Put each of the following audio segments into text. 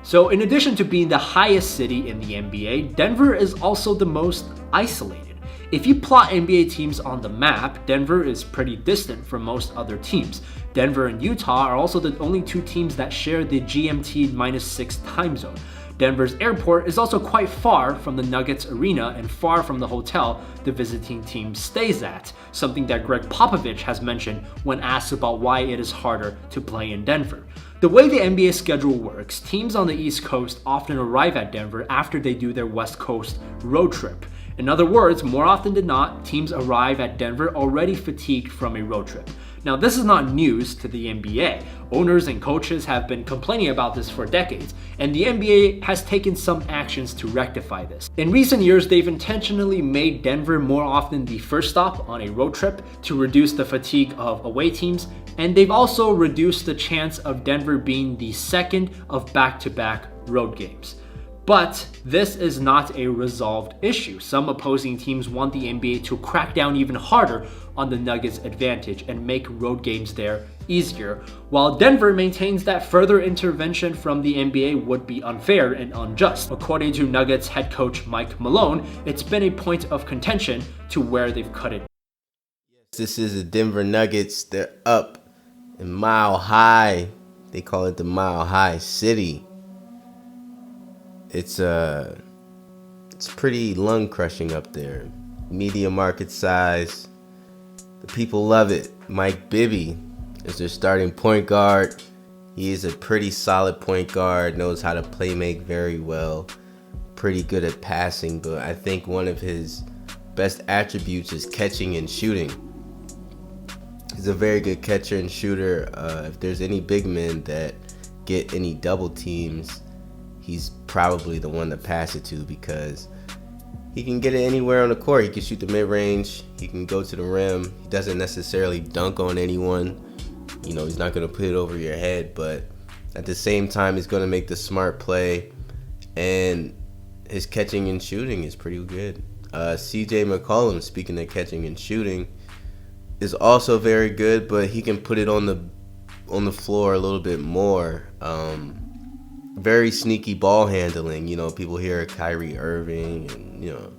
So in addition to being the highest city in the NBA, Denver is also the most isolated. If you plot NBA teams on the map, Denver is pretty distant from most other teams. Denver and Utah are also the only two teams that share the GMT -6 time zone. Denver's airport is also quite far from the Nuggets arena and far from the hotel the visiting team stays at, something that Greg Popovich has mentioned when asked about why it is harder to play in Denver. The way the NBA schedule works, teams on the East Coast often arrive at Denver after they do their West Coast road trip. In other words, more often than not, teams arrive at Denver already fatigued from a road trip. Now, this is not news to the NBA. Owners and coaches have been complaining about this for decades, and the NBA has taken some actions to rectify this. In recent years, they've intentionally made Denver more often the first stop on a road trip to reduce the fatigue of away teams, and they've also reduced the chance of Denver being the second of back-to-back road games. But this is not a resolved issue. Some opposing teams want the NBA to crack down even harder on the Nuggets' advantage and make road games there easier, while Denver maintains that further intervention from the NBA would be unfair and unjust. According to Nuggets head coach Mccollum, it's been a point of contention to where they've cut it. This is the Denver Nuggets. They're up in Mile High. They call it the Mile High City. It's pretty lung crushing up there. Media market size. The people love it. Mike Bibby is their starting point guard. He is a pretty solid point guard, knows how to play make very well. Pretty good at passing, but I think one of his best attributes is catching and shooting. He's a very good catcher and shooter. If there's any big men that get any double teams, he's probably the one to pass it to because he can get it anywhere on the court. He can shoot the mid-range. He can go to the rim. He doesn't necessarily dunk on anyone. You know, he's not going to put it over your head, but at the same time, he's going to make the smart play. And his catching and shooting is pretty good. CJ McCollum, speaking of catching and shooting, is also very good, but he can put it on the floor a little bit more. Very sneaky ball handling. You know, people hear Kyrie Irving and, you know,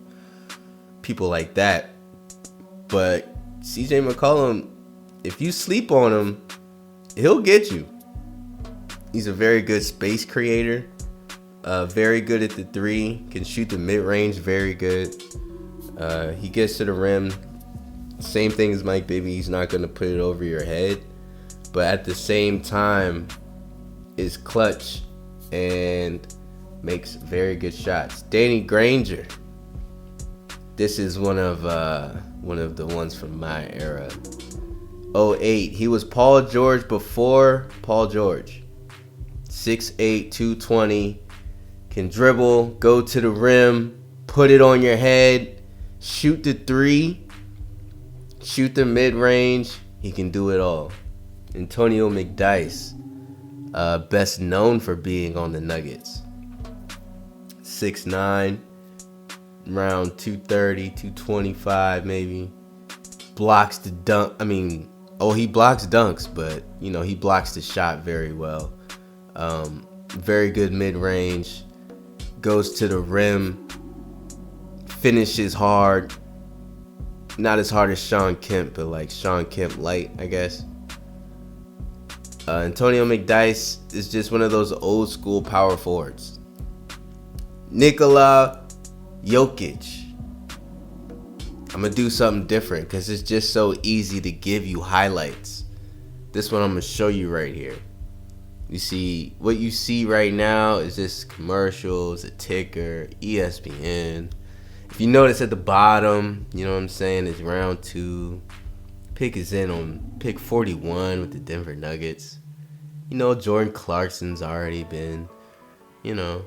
people like that. But CJ McCollum, if you sleep on him, he'll get you. He's a very good space creator. Very good at the three. Can shoot the mid-range very good. He gets to the rim. Same thing as Mike Bibby. He's not going to put it over your head. But at the same time, is clutch and makes very good shots. Danny Granger. This is one of the ones from my era. 08. He was Paul George before Paul George. 6'8", 220. Can dribble, go to the rim, put it on your head, shoot the three, shoot the mid-range. He can do it all. Antonio McDyess. Best known for being on the Nuggets. 6'9", around 230, 225 maybe. Blocks the dunk. He blocks dunks, but, you know, he blocks the shot very well. Very good mid-range. Goes to the rim. Finishes hard. Not as hard as Sean Kemp, but like Sean Kemp light, I guess. Antonio McDyess is just one of those old school power forwards. Nikola Jokic. I'm going to do something different because it's just so easy to give you highlights. This one I'm going to show you right here. You see, what you see right now is just commercials, a ticker, ESPN. If you notice at the bottom, you know what I'm saying, it's round 2. Pick is in on pick 41 with the Denver Nuggets. You know, Jordan Clarkson's already been, you know.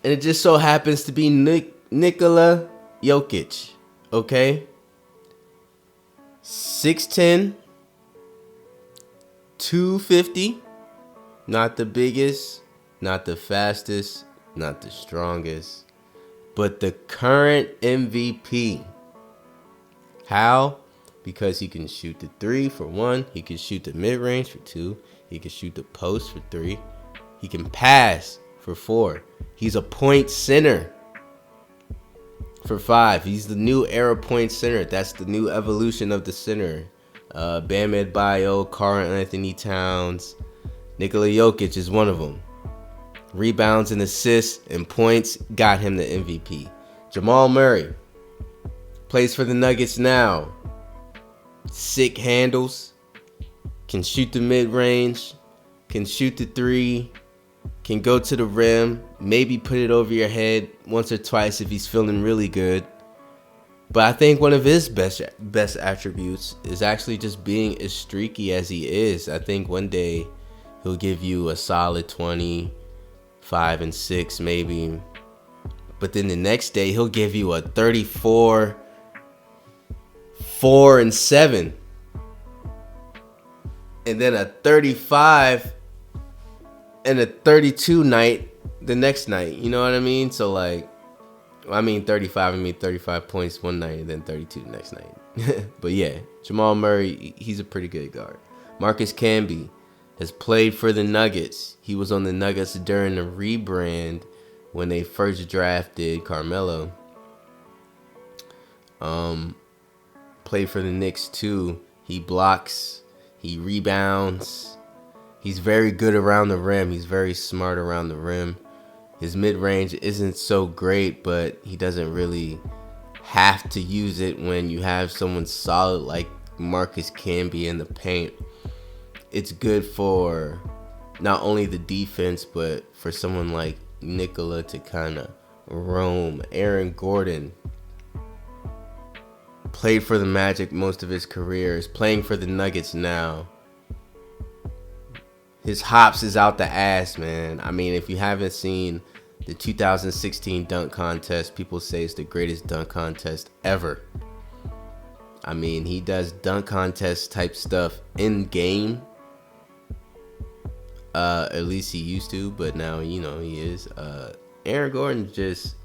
And it just so happens to be Nikola Jokic, okay? 6'10", 250. Not the biggest, not the fastest, not the strongest, but the current MVP. How? Because he can shoot the 3 for 1. He can shoot the mid-range for 2. He can shoot the post for 3. He can pass for 4. He's a point center for 5. He's the new era point center. That's the new evolution of the center. Bam Adebayo, Karl Anthony Towns, Nikola Jokic is one of them. Rebounds and assists and points got him the MVP. Jamal Murray plays for the Nuggets now. Sick handles, can shoot the mid-range, can shoot the 3, can go to the rim, maybe put it over your head once or twice if he's feeling really good. But I think one of his best attributes is actually just being as streaky as he is. I think one day he'll give you a solid 20, 5 and 6 maybe. But then the next day he'll give you a 34, 4 and 7. And then a 35 and a 32 night the next night. You know what I mean? So like, 35 points one night and then 32 the next night. But yeah, Jamal Murray, he's a pretty good guard. Marcus Camby has played for the Nuggets. He was on the Nuggets during the rebrand when they first drafted Carmelo. Played for the Knicks too. He blocks, he rebounds. He's very good around the rim. He's very smart around the rim. His mid-range isn't so great, but he doesn't really have to use it when you have someone solid like Marcus Camby in the paint. It's good for not only the defense, but for someone like Nikola to kind of roam. Aaron Gordon played for the Magic most of his career, is playing for the Nuggets now. His hops is out the ass, man. I mean, if you haven't seen the 2016 dunk contest, people say it's the greatest dunk contest ever. I mean, he does dunk contest type stuff in game. At least he used to, but now, you know, he is. Aaron Gordon just...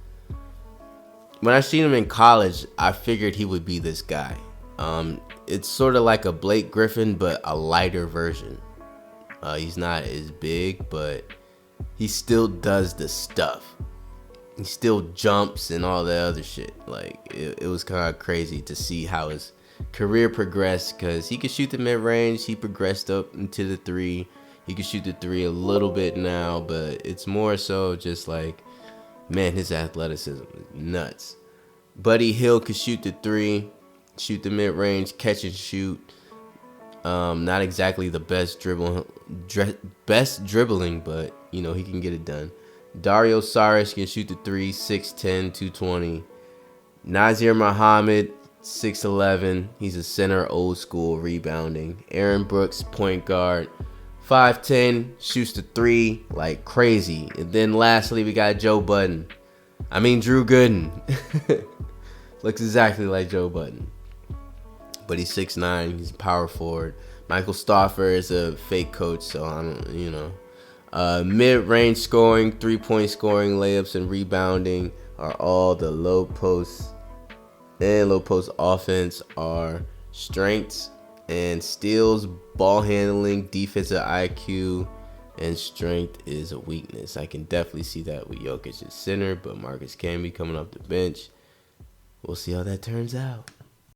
When I seen him in college, I figured he would be this guy. It's sort of like a Blake Griffin, but a lighter version. He's not as big, but he still does the stuff. He still jumps and all the other shit. Like, it was kind of crazy to see how his career progressed, because he could shoot the mid-range. He progressed up into the 3. He can shoot the 3 a little bit now, but it's more so just like, man, his athleticism is nuts. Buddy Hield could shoot the 3, shoot the mid-range, catch and shoot. Not exactly the best dribbling, but you know, he can get it done. Dario Saric can shoot the 3, 6'10", 220. Nazir Muhammad, 6'11". He's a center, old school, rebounding. Aaron Brooks, point guard, 5'10", shoots the 3 like crazy. And then lastly, we got Drew Gooden. Looks exactly like Joe Budden. But he's 6'9", he's a power forward. Michael Stauffer is a fake coach, so I don't, you know. Mid-range scoring, 3-point scoring, layups, and rebounding are all the low post and low post offense are strengths, and steals, ball handling, defensive IQ, and strength is a weakness. I can definitely see that with Jokic at center, but Marcus Camby coming off the bench. We'll see how that turns out.